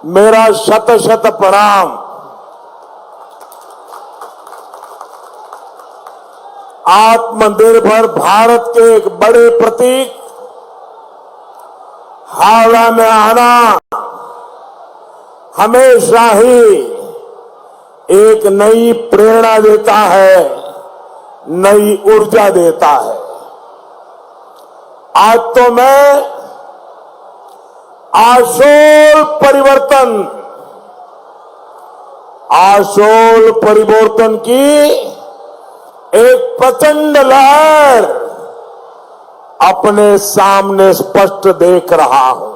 मेरा शत शत प्रणाम। आत्मनिर्भर भारत के एक बड़े प्रतीक हावड़ा में आना हमेशा ही एक नई प्रेरणा देता है, नई ऊर्जा देता है। आज तो मैं आशोल परिवर्तन की एक प्रचंड लहर अपने सामने स्पष्ट देख रहा हूं।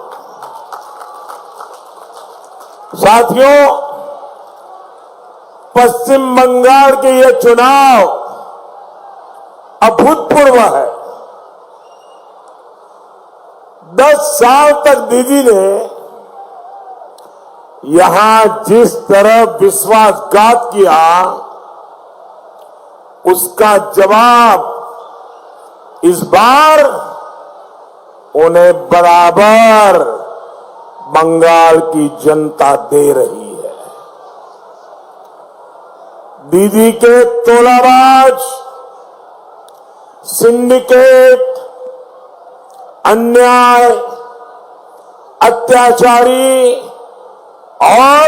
साथियों, पश्चिम बंगाल के ये चुनाव अभूतपूर्व है। 10 साल तक दीदी ने यहां जिस तरह विश्वासघात किया, उसका जवाब इस बार उन्हें बराबर बंगाल की जनता दे रही है। दीदी के तोलाबाज, सिंडिकेट, अन्याय, अत्याचारी और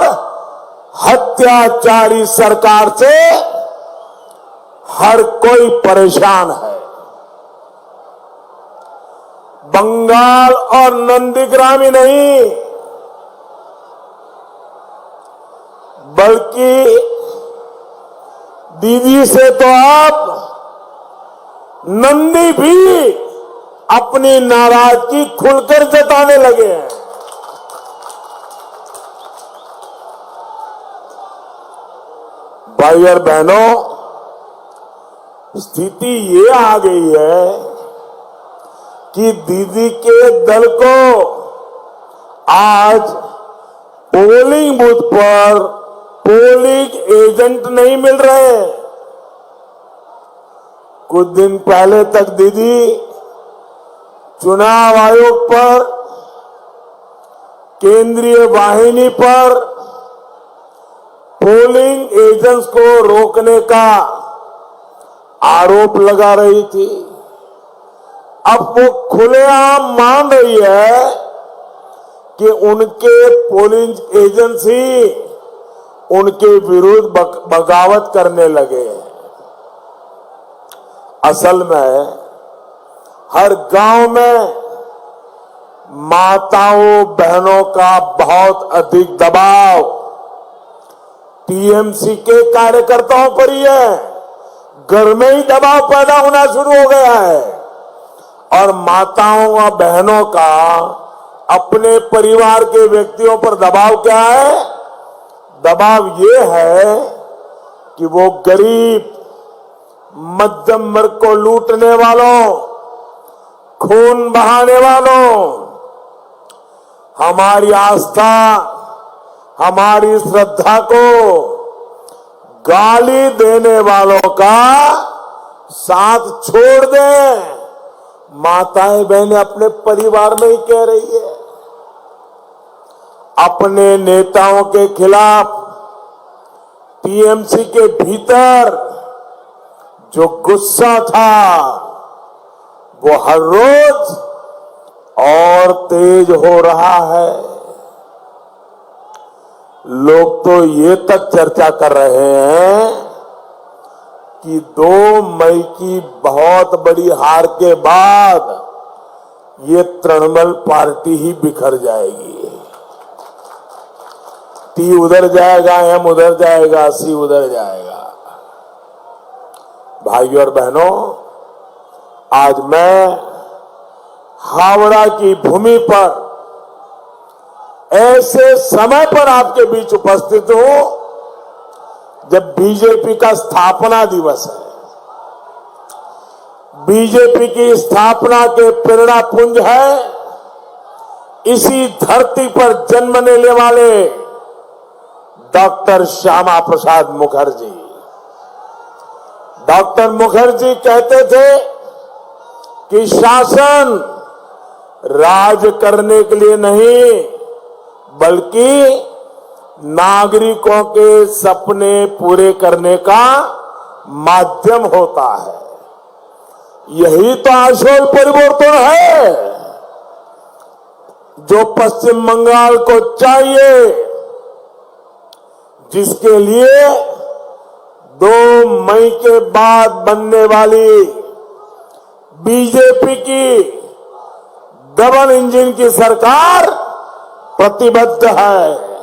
हत्याचारी सरकार से हर कोई परेशान है। बंगाल और नंदीग्राम ही नहीं, बल्कि दीदी से तो आप नंदी भी अपनी नाराजगी खुलकर जताने लगे हैं। भाई और बहनों, स्थिति ये आ गई है कि दीदी के दल को आज पोलिंग बूथ पर पोलिंग एजेंट नहीं मिल रहे। कुछ दिन पहले तक दीदी चुनाव आयोग पर, केंद्रीय वाहिनी पर पोलिंग एजेंट्स को रोकने का आरोप लगा रही थी। अब वो खुलेआम मान रही है कि उनके पोलिंग एजेंट्स ही उनके विरुद्ध बगावत करने लगे हैं। असल में हर गांव में माताओं बहनों का बहुत अधिक दबाव टीएमसी के कार्यकर्ताओं पर ही है। घर में ही दबाव पैदा होना शुरू हो गया है और माताओं और बहनों का अपने परिवार के व्यक्तियों पर दबाव क्या है? दबाव ये है कि वो गरीब, मध्यम वर्ग को लूटने वालों, खून बहाने वालों, हमारी आस्था, हमारी श्रद्धा को गाली देने वालों का साथ छोड़ दें। माताएं बहनें अपने परिवार में ही कह रही है। अपने नेताओं के खिलाफ टीएमसी के भीतर जो गुस्सा था वो हर रोज और तेज हो रहा है। लोग तो ये तक चर्चा कर रहे हैं कि 2 मई की बहुत बड़ी हार के बाद ये तृणमूल पार्टी ही बिखर जाएगी। टी उधर जाएगा, एम उधर जाएगा, सी उधर जाएगा। भाइयों और बहनों, आज मैं हावड़ा की भूमि पर ऐसे समय पर आपके बीच उपस्थित हूं जब बीजेपी का स्थापना दिवस है। बीजेपी की स्थापना के प्रेरणा पुंज है इसी धरती पर जन्म लेने वाले डॉक्टर श्यामा प्रसाद मुखर्जी। डॉक्टर मुखर्जी कहते थे कि शासन राज करने के लिए नहीं बल्कि नागरिकों के सपने पूरे करने का माध्यम होता है। यही तो आशय परिवर्तन है जो पश्चिम बंगाल को चाहिए, जिसके लिए 2 मई के बाद बनने वाली बीजेपी की डबल इंजन की सरकार प्रतिबद्ध है।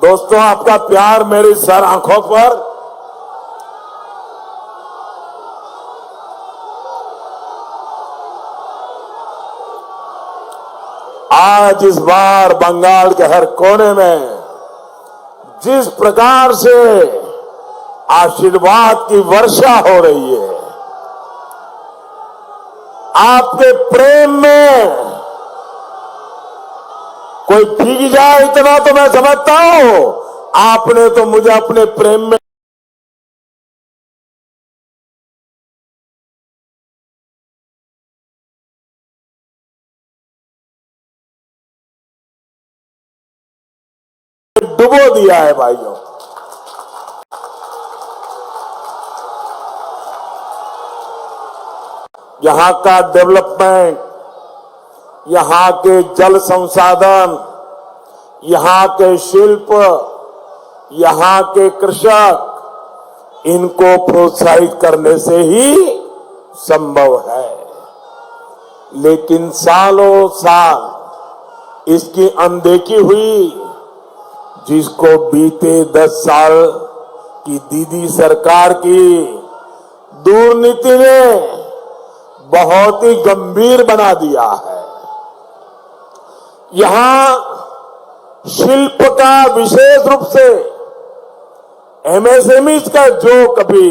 दोस्तों, आपका प्यार मेरी सर आंखों पर आज इस बार बंगाल के हर कोने में जिस प्रकार से आशीर्वाद की वर्षा हो रही है, आपके प्रेम में कोई भीग जाए इतना तो मैं समझता हूं, आपने तो मुझे अपने प्रेम में डुबो दिया है भाइयों। यहां का डेवलपमेंट, यहां के जल संसाधन, यहां के शिल्प, यहां के कृषक, इनको प्रोत्साहित करने से ही संभव है। लेकिन सालों साल इसकी अनदेखी हुई, जिसको बीते 10 साल की दीदी सरकार की दुर्नीति ने बहुत ही गंभीर बना दिया है। यहां शिल्प का विशेष रूप से एमएसएमई का जो कभी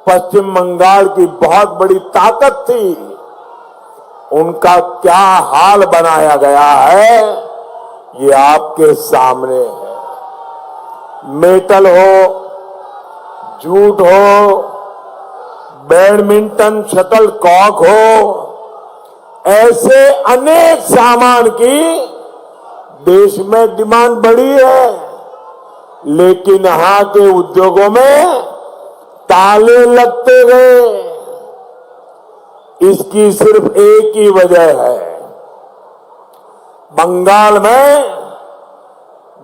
पश्चिम बंगाल की बहुत बड़ी ताकत थी, उनका क्या हाल बनाया गया है, ये आपके सामने है। मेटल हो, जूट हो, बैडमिंटन शटल कॉक हो, ऐसे अनेक सामान की देश में डिमांड बढ़ी है, लेकिन यहां के उद्योगों में ताले लगते गए। इसकी सिर्फ एक ही वजह है, बंगाल में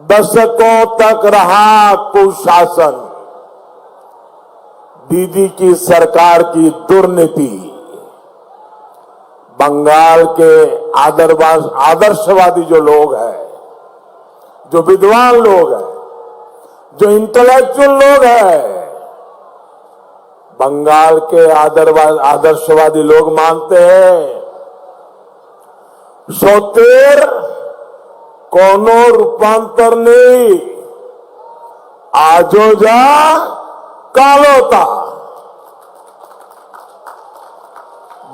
दशकों तक रहा कुशासन, दीदी की सरकार की दुर्नीति। बंगाल के आदर्शवादी जो लोग हैं, जो विद्वान लोग हैं, जो इंटेलेक्चुअल लोग हैं, बंगाल के आदर्शवादी लोग मानते हैं सोतेर कोनो रूपांतर नहीं, आजो जा कालोता।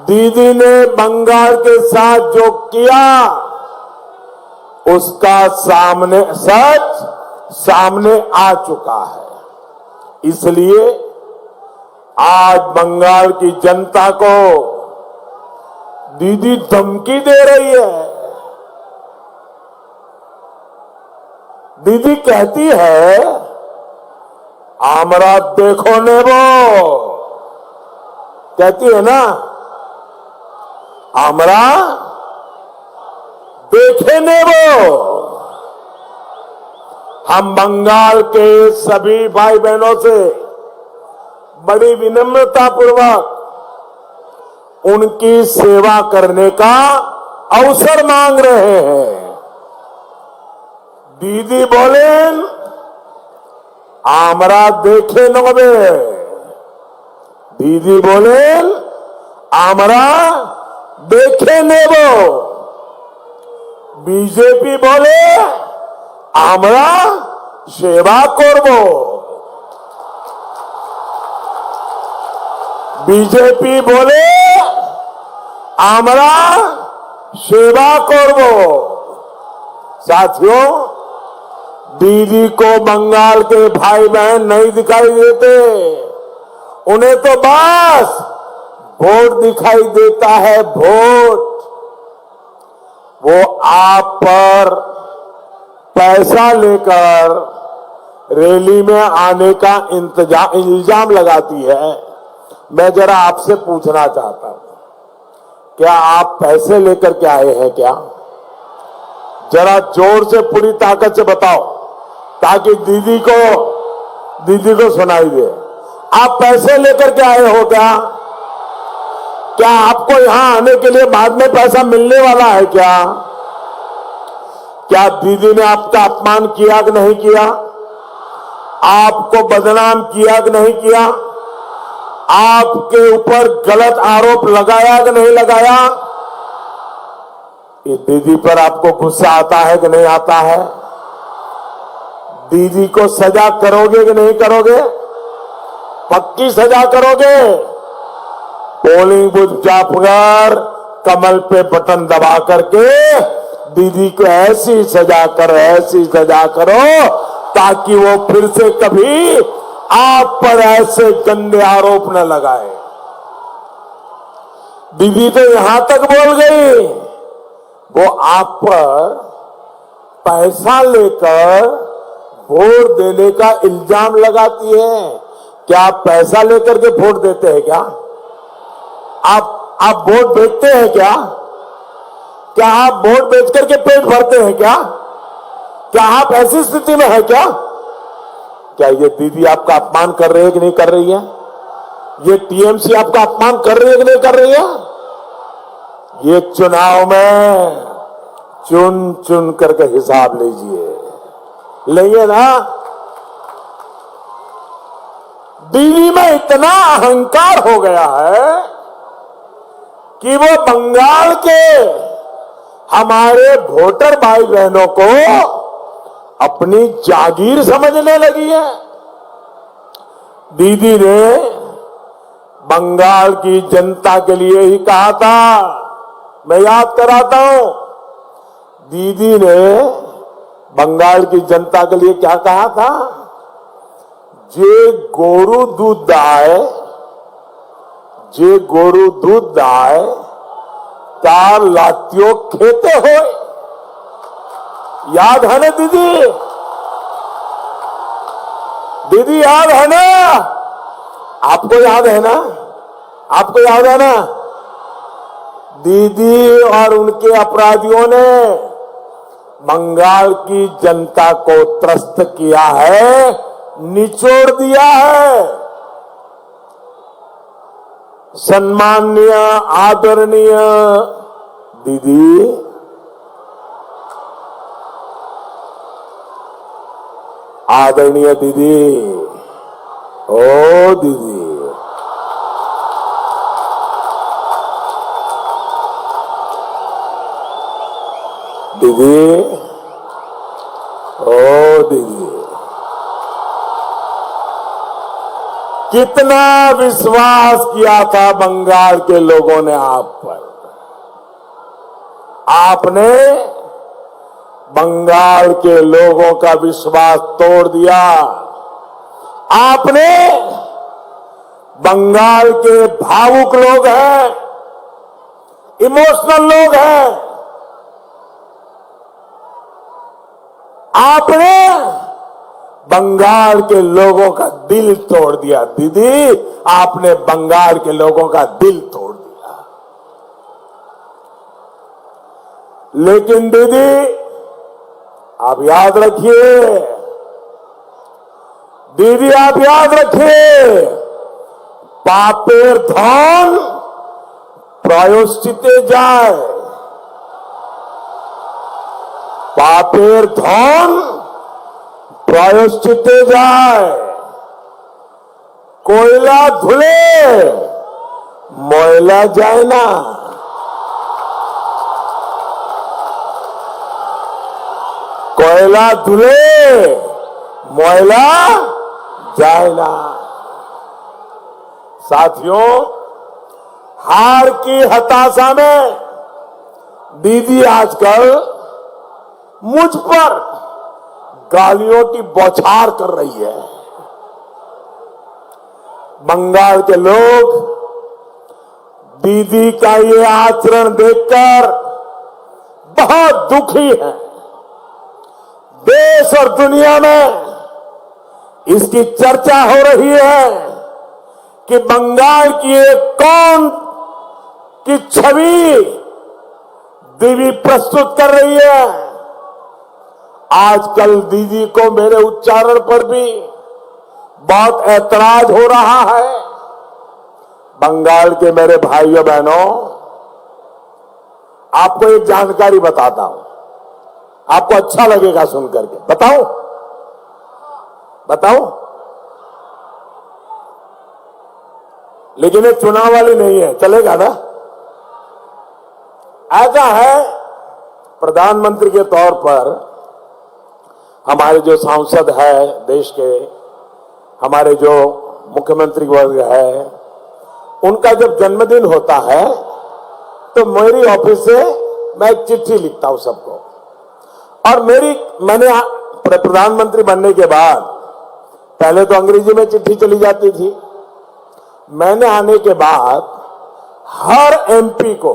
दीदी ने बंगाल के साथ जो किया, उसका सच सामने आ चुका है। इसलिए आज बंगाल की जनता को दीदी धमकी दे रही है। दीदी कहती है, आमरा देखो नेबो, कहती है ना, आमरा देखे नेबो। हम बंगाल के सभी भाई बहनों से बड़ी विनम्रता पूर्वक उनकी सेवा करने का अवसर मांग रहे हैं। दीदी बोलें, आमरा देखे नोबे। दीदी बोलें, आमरा देखे नेबो। बीजेपी बोले, आमरा सेवा करबो। बीजेपी बोले, आमरा सेवा करबो। साथियों, दीदी को बंगाल के भाई बहन नहीं दिखाई देते, उन्हें तो बस वोट दिखाई देता है, वोट। वो आप पर पैसा लेकर रैली में आने का इल्जाम लगाती है। मैं जरा आपसे पूछना चाहता हूं, क्या आप पैसे लेकर के आए हैं क्या? जरा जोर से पूरी ताकत से बताओ ताकि दीदी को सुनाई दे। आप पैसे लेकर के आए हो क्या? क्या आपको यहां आने के लिए बाद में पैसा मिलने वाला है क्या? क्या दीदी ने आपका अपमान किया कि नहीं किया? आपको बदनाम किया कि नहीं किया? आपके ऊपर गलत आरोप लगाया कि नहीं लगाया? ये दीदी पर आपको गुस्सा आता है कि नहीं आता है? दीदी को सजा करोगे कि नहीं करोगे? पक्की सजा करोगे? पोलिंग बूथ जाकर कमल पे बटन दबा करके दीदी को ऐसी सजा करो ताकि वो फिर से कभी आप पर ऐसे गंदे आरोप न लगाए। दीदी तो यहां तक बोल गई, वो आप पर पैसा लेकर वोट देने का इल्जाम लगाती है। क्या आप पैसा लेकर के वोट देते हैं क्या? आप वोट बेचते हैं क्या? क्या आप वोट बेच करके पेट भरते हैं क्या? क्या आप ऐसी स्थिति में है क्या? क्या ये दीदी आपका अपमान कर रही है कि नहीं कर रही है? ये टीएमसी आपका अपमान कर रही है कि नहीं कर रही है? ये चुनाव में चुन चुन करके हिसाब लेंगे ना। दिल्ली में इतना अहंकार हो गया है कि वो बंगाल के हमारे वोटर भाई बहनों को अपनी जागीर समझने लगी है। दीदी ने बंगाल की जनता के लिए ही कहा था, मैं याद कराता हूं, दीदी ने बंगाल की जनता के लिए क्या कहा था? जे गोरू दूध दाए तार लातियों खेते हो। याद है ना दीदी? दीदी याद है ना? आपको याद है ना? आपको याद है ना? दीदी और उनके अपराधियों ने बंगाल की जनता को त्रस्त किया है, निचोड़ दिया है। सम्माननीय आदरणीय दीदी, आदरणीय दीदी, ओ दीदी, दीदी, ओ दीदी, कितना विश्वास किया था बंगाल के लोगों ने आप पर। आपने बंगाल के लोगों का विश्वास तोड़ दिया। आपने बंगाल के भावुक लोग हैं, इमोशनल लोग हैं, आपने बंगाल के लोगों का दिल तोड़ दिया। दीदी, आपने बंगाल के लोगों का दिल तोड़ दिया। लेकिन दीदी, आप याद रखिए, दीदी आप याद रखिए, पापेर धन प्रायश्चिते जाए। पापेर धन प्रायश्चिते जाए। कोयला धुले मोयला जाए ना। कोयला धुले मोयला जाए ना। साथियों, हार की हताशा में दीदी आजकल मुझ पर गालियों की बौछार कर रही है। बंगाल के लोग दीदी का ये आचरण देखकर बहुत दुखी हैं। देश और दुनिया में इसकी चर्चा हो रही है कि बंगाल की एक कौन की छवि दीदी प्रस्तुत कर रही है। आजकल दीदी को मेरे उच्चारण पर भी बहुत ऐतराज हो रहा है। बंगाल के मेरे भाइयों बहनों, आपको एक जानकारी बताता हूं, आपको अच्छा लगेगा सुन करके। बताऊं? लेकिन ये चुनाव वाली नहीं है, चलेगा ना? ऐसा है, प्रधानमंत्री के तौर पर हमारे जो सांसद है देश के, हमारे जो मुख्यमंत्री वर्ग है, उनका जब जन्मदिन होता है तो मेरी ऑफिस से मैं एक चिट्ठी लिखता हूं सबको। और मैंने प्रधानमंत्री बनने के बाद पहले तो अंग्रेजी में चिट्ठी चली जाती थी। मैंने आने के बाद हर एमपी को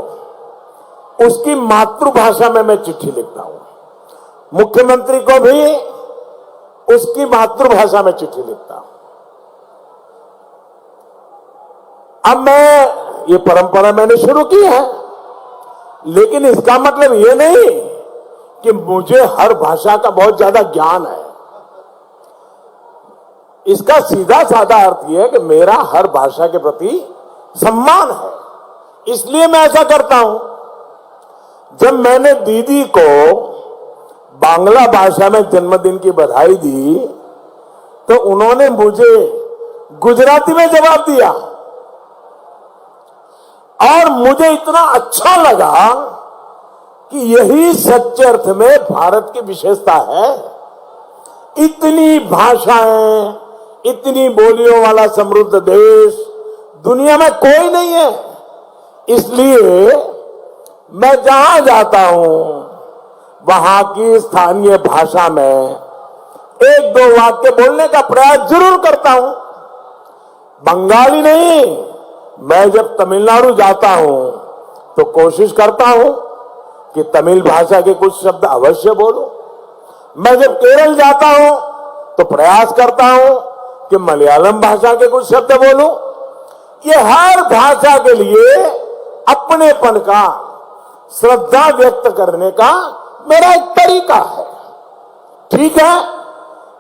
उसकी मातृभाषा में मैं चिट्ठी लिखता हूं। मुख्यमंत्री को भी उसकी मातृभाषा में चिट्ठी लिखता हूं। अब ये परंपरा मैंने शुरू की है, लेकिन इसका मतलब ये नहीं कि मुझे हर भाषा का बहुत ज्यादा ज्ञान है। इसका सीधा साधा अर्थ यह है कि मेरा हर भाषा के प्रति सम्मान है, इसलिए मैं ऐसा करता हूं। जब मैंने दीदी को बांग्ला भाषा में जन्मदिन की बधाई दी तो उन्होंने मुझे गुजराती में जवाब दिया और मुझे इतना अच्छा लगा कि यही सच्चे अर्थ में भारत की विशेषता है। इतनी भाषाएं, इतनी बोलियों वाला समृद्ध देश दुनिया में कोई नहीं है। इसलिए मैं जहां जाता हूं वहां की स्थानीय भाषा में एक दो वाक्य बोलने का प्रयास जरूर करता हूं। बंगाली नहीं, मैं जब तमिलनाडु जाता हूं तो कोशिश करता हूं कि तमिल भाषा के कुछ शब्द अवश्य बोलूं। मैं जब केरल जाता हूं तो प्रयास करता हूं कि मलयालम भाषा के कुछ शब्द बोलूं। ये हर भाषा के लिए अपनेपन का, श्रद्धा व्यक्त करने का मेरा एक तरीका है। ठीक है,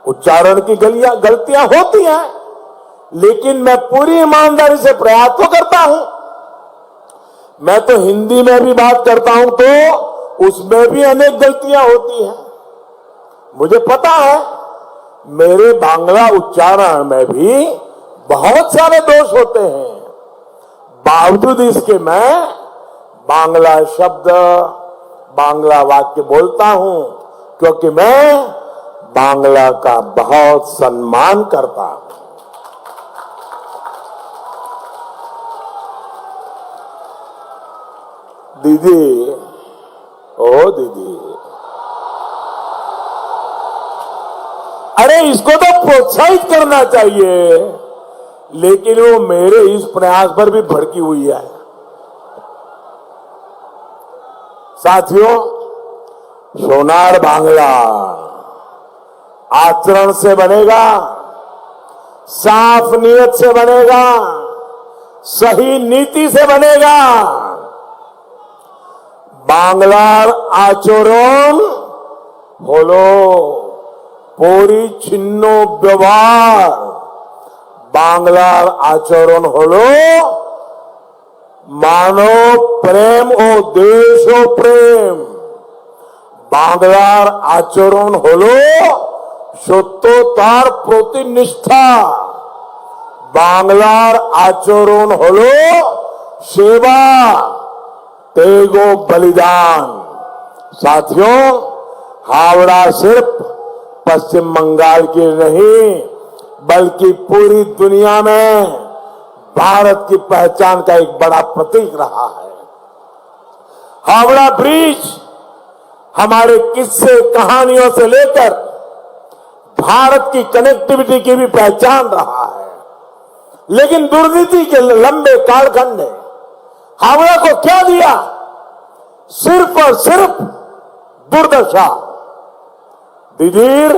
उच्चारण की गलतियां होती हैं, लेकिन मैं पूरी ईमानदारी से प्रयास तो करता हूं। मैं तो हिंदी में भी बात करता हूं तो उसमें भी अनेक गलतियां होती हैं। मुझे पता है मेरे बांग्ला उच्चारण में भी बहुत सारे दोष होते हैं। बावजूद इसके मैं बांग्ला शब्द, बांग्ला वाक्य बोलता हूं, क्योंकि मैं बांग्ला का बहुत सम्मान करता हूं। दीदी, ओ दीदी, अरे इसको तो प्रोत्साहित करना चाहिए, लेकिन वो मेरे इस प्रयास पर भी भड़की हुई है। साथियों, सोनार बांग्ला आचरण से बनेगा, साफ नीयत से बनेगा, सही नीति से बनेगा। বাংলার আচরণ হলো পরিচ্ছন্ন ব্যবহার। বাংলার আচরণ হলো মানব প্রেম ও দেশ প্রেম। বাংলার আচরণ হলো সত্যতার প্রতি নিষ্ঠা। বাংলার আচরণ হলো সেবা, तेगो बलिदान। साथियों, हावड़ा सिर्फ पश्चिम बंगाल की नहीं बल्कि पूरी दुनिया में भारत की पहचान का एक बड़ा प्रतीक रहा है। हावड़ा ब्रिज हमारे किस्से कहानियों से लेकर भारत की कनेक्टिविटी की भी पहचान रहा है। लेकिन दुर्नीति के लंबे कालखंड ने हावड़ा को क्या दिया? सिर्फ और सिर्फ दुर्दशा। दिधीर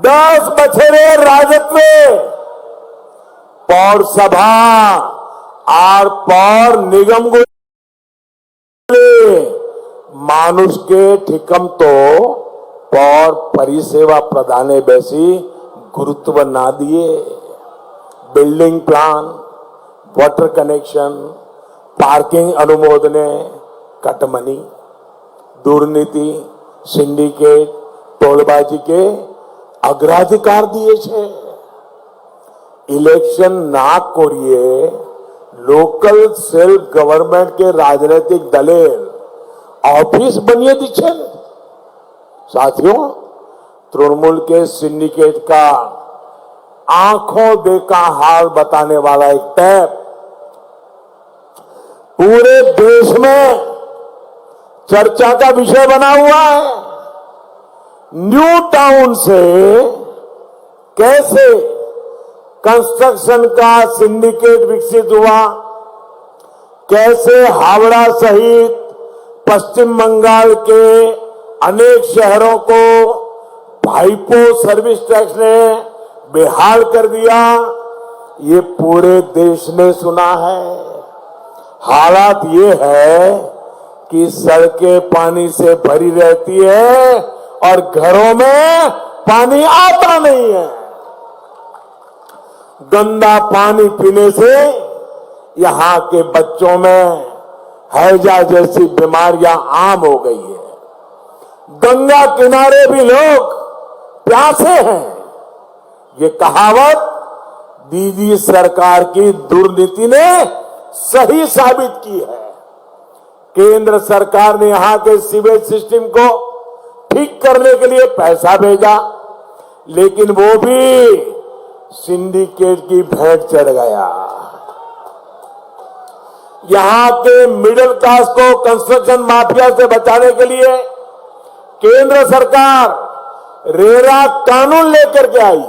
10 बछरे राजत्व पौरसभा और पौर निगम मानुष के ठिकम तो पौर परिसेवा प्रदाने बेसी गुरुत्व ना दिए। Building plan, water connection, parking अनुमोदने कटमनी, दुर्नीति, सिंडिकेट, टोलबाजी के अग्राधिकार दिए छे। इलेक्शन ना करिए लोकल सेल्फ गवर्नमेंट के राजनीतिक दलेर ऑफिस बनिए दीछे। साथियों, तृणमूल के सिंडिकेट का आंखों देखा हाल बताने वाला एक टैप पूरे देश में चर्चा का विषय बना हुआ है। न्यू टाउन से कैसे कंस्ट्रक्शन का सिंडिकेट विकसित हुआ, कैसे हावड़ा सहित पश्चिम बंगाल के अनेक शहरों को भाईपो सर्विस टैक्स ने बेहाल कर दिया, ये पूरे देश ने सुना है। हालात ये है कि सड़कें पानी से भरी रहती है और घरों में पानी आता नहीं है। गंदा पानी पीने से यहाँ के बच्चों में हैजा जैसी बीमारियां आम हो गई है। गंगा किनारे भी लोग प्यासे हैं। ये कहावत दीदी सरकार की दुर्नीति ने सही साबित की है। केंद्र सरकार ने यहां के सीवेज सिस्टम को ठीक करने के लिए पैसा भेजा, लेकिन वो भी सिंडिकेट की भेंट चढ़ गया। यहां के मिडिल क्लास को कंस्ट्रक्शन माफिया से बचाने के लिए केंद्र सरकार रेरा कानून लेकर के आई।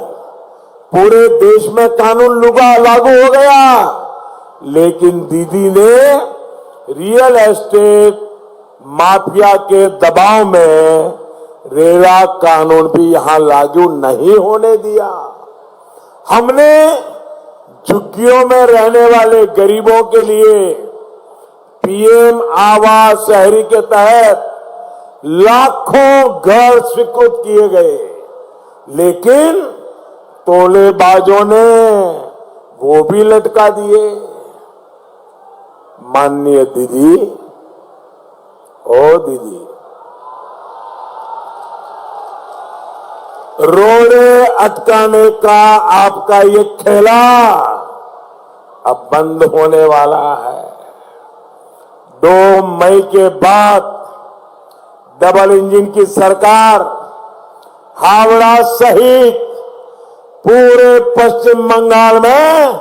पूरे देश में कानून लागू हो गया, लेकिन दीदी ने रियल एस्टेट माफिया के दबाव में रेरा कानून भी यहां लागू नहीं होने दिया। हमने झुग्गियों में रहने वाले गरीबों के लिए पीएम आवास शहरी के तहत लाखों घर स्वीकृत किए गए, लेकिन तोलेबाजों ने वो भी लटका दिए। माननीय दीदी, ओ दीदी, रोड़े अटकाने का आपका ये खेला अब बंद होने वाला है। 2 मई के बाद डबल इंजन की सरकार हावड़ा सहित पूरे पश्चिम बंगाल में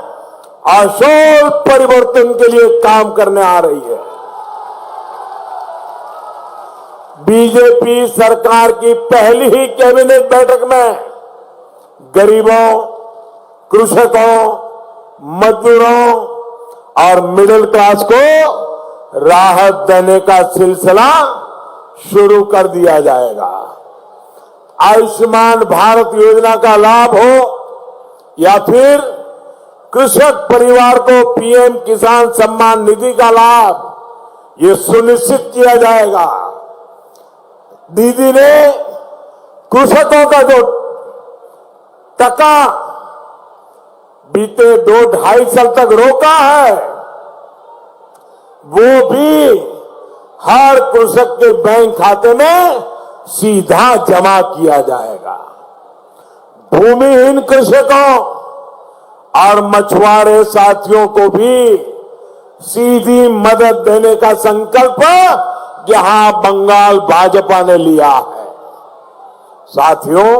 आशोल परिवर्तन के लिए काम करने आ रही है। बीजेपी सरकार की पहली ही कैबिनेट बैठक में गरीबों, कृषकों, मजदूरों और मिडिल क्लास को राहत देने का सिलसिला शुरू कर दिया जाएगा। आयुष्मान भारत योजना का लाभ हो या फिर कृषक परिवार को पीएम किसान सम्मान निधि का लाभ, ये सुनिश्चित किया जाएगा। दीदी ने कृषकों का जो टका बीते 2-2.5 साल तक रोका है, वो भी हर कृषक के बैंक खाते में सीधा जमा किया जाएगा। भूमिहीन कृषकों और मछुआरे साथियों को भी सीधी मदद देने का संकल्प यहां बंगाल भाजपा ने लिया है। साथियों,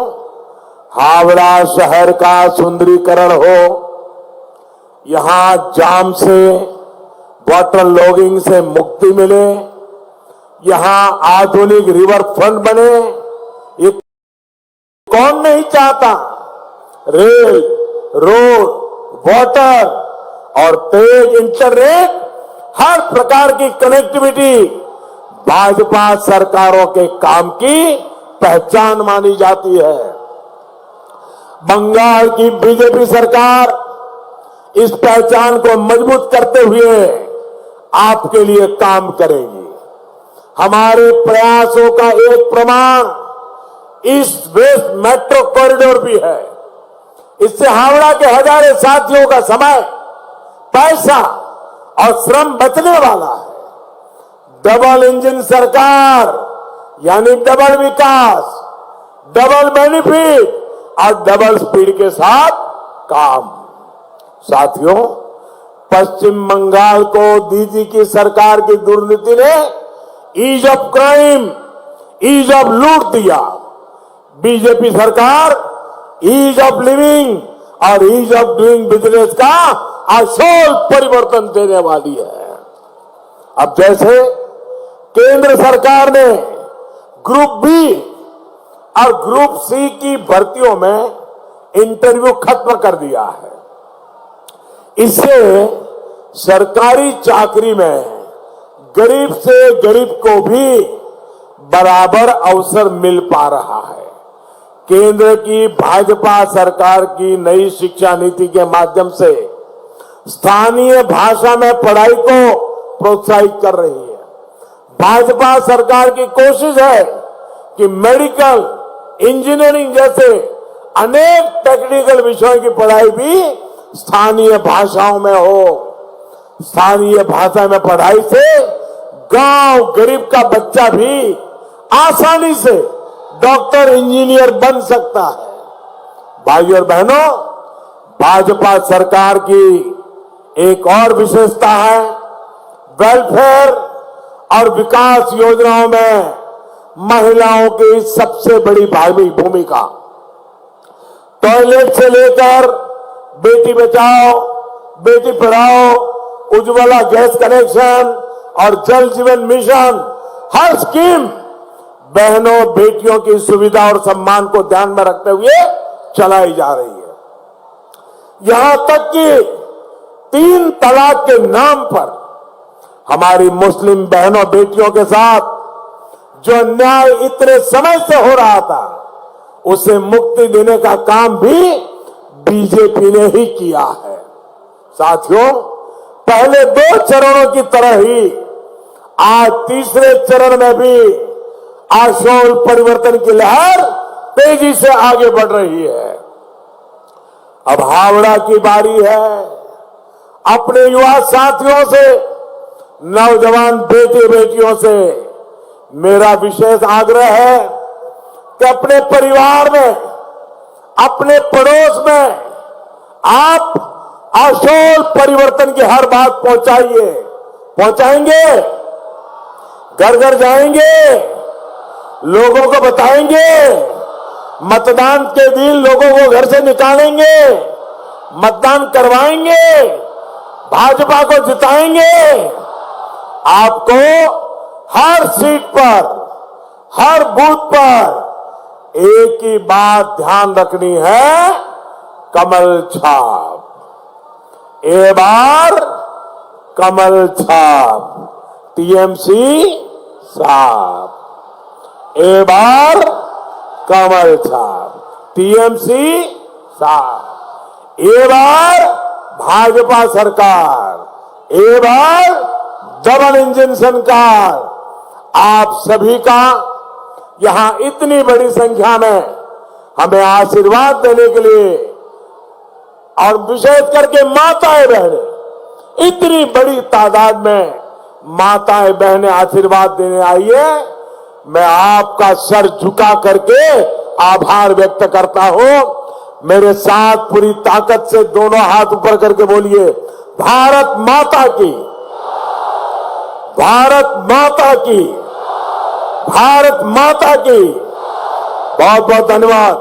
हावड़ा शहर का सुंदरीकरण हो, यहां जाम से, वाटर लॉगिंग से मुक्ति मिले, यहां आधुनिक रिवर फ्रंट बने, ये कौन नहीं चाहता। रेल, रोड, वाटर और तेज इंटरनेट, हर प्रकार की कनेक्टिविटी भाजपा सरकारों के काम की पहचान मानी जाती है। बंगाल की बीजेपी सरकार इस पहचान को मजबूत करते हुए आपके लिए काम करेगी। हमारे प्रयासों का एक प्रमाण ईस्ट वेस्ट मेट्रो कॉरिडोर भी है। इससे हावड़ा के हजारों साथियों का समय, पैसा और श्रम बचने वाला है। डबल इंजन सरकार यानी डबल विकास, डबल बेनिफिट और डबल स्पीड के साथ काम। साथियों, पश्चिम बंगाल को दीदी की सरकार की दुर्नीति ने ease of crime, ease of लूट दिया। बीजेपी सरकार ईज ऑफ लिविंग और ईज ऑफ डूइंग बिजनेस का आशोल परिवर्तन देने वाली है। अब जैसे केंद्र सरकार ने ग्रुप बी और ग्रुप सी की भर्तियों में इंटरव्यू खत्म कर दिया है। इससे सरकारी चाकरी में गरीब से गरीब को भी बराबर अवसर मिल पा रहा है। केंद्र की भाजपा सरकार की नई शिक्षा नीति के माध्यम से स्थानीय भाषा में पढ़ाई को प्रोत्साहित कर रही है। भाजपा सरकार की कोशिश है कि मेडिकल, इंजीनियरिंग जैसे अनेक टेक्निकल विषयों की पढ़ाई भी स्थानीय भाषाओं में हो। स्थानीय भाषा में पढ़ाई से गांव गरीब का बच्चा भी आसानी से डॉक्टर, इंजीनियर बन सकता है। भाइयों और बहनों, भाजपा सरकार की एक और विशेषता है वेलफेयर और विकास योजनाओं में महिलाओं की सबसे बड़ी भारी भूमिका। टॉयलेट से लेकर बेटी बचाओ, बेटी पढ़ाओ, उज्ज्वला गैस कनेक्शन और जल जीवन मिशन, हर स्कीम बहनों बेटियों की सुविधा और सम्मान को ध्यान में रखते हुए चलाई जा रही है। यहां तक कि 3 तलाक के नाम पर हमारी मुस्लिम बहनों बेटियों के साथ जो अन्याय इतने समय से हो रहा था, उसे मुक्ति देने का काम भी बीजेपी ने ही किया है। साथियों, पहले 2 चरणों की तरह ही आज तीसरे चरण में भी आशोल परिवर्तन की लहर तेजी से आगे बढ़ रही है। अब हावड़ा की बारी है। अपने युवा साथियों से, नौजवान बेटे बेटियों से मेरा विशेष आग्रह है कि अपने परिवार में, अपने पड़ोस में आप आशोल परिवर्तन की हर बात पहुंचाइए। पहुंचाएंगे, घर घर जाएंगे, लोगों को बताएंगे, मतदान के दिन लोगों को घर से निकालेंगे, मतदान करवाएंगे, भाजपा को जिताएंगे। आपको हर सीट पर, हर बूथ पर एक ही बात ध्यान रखनी है, कमल छाप। ए बार कमल छाप, टीएमसी साफ। ए बार कमल छाप, टीएमसी साफ। ए बार भाजपा सरकार, ए बार डबल इंजन सरकार। आप सभी का यहां इतनी बड़ी संख्या में हमें आशीर्वाद देने के लिए, और विशेष करके माताएं बहनें, इतनी बड़ी तादाद में माताएं बहनें आशीर्वाद देने आई है। मैं आपका सर झुका करके आभार व्यक्त करता हूं। मेरे साथ पूरी ताकत से दोनों हाथ ऊपर करके बोलिए, भारत माता की, भारत माता की, भारत माता की। बहुत बहुत धन्यवाद।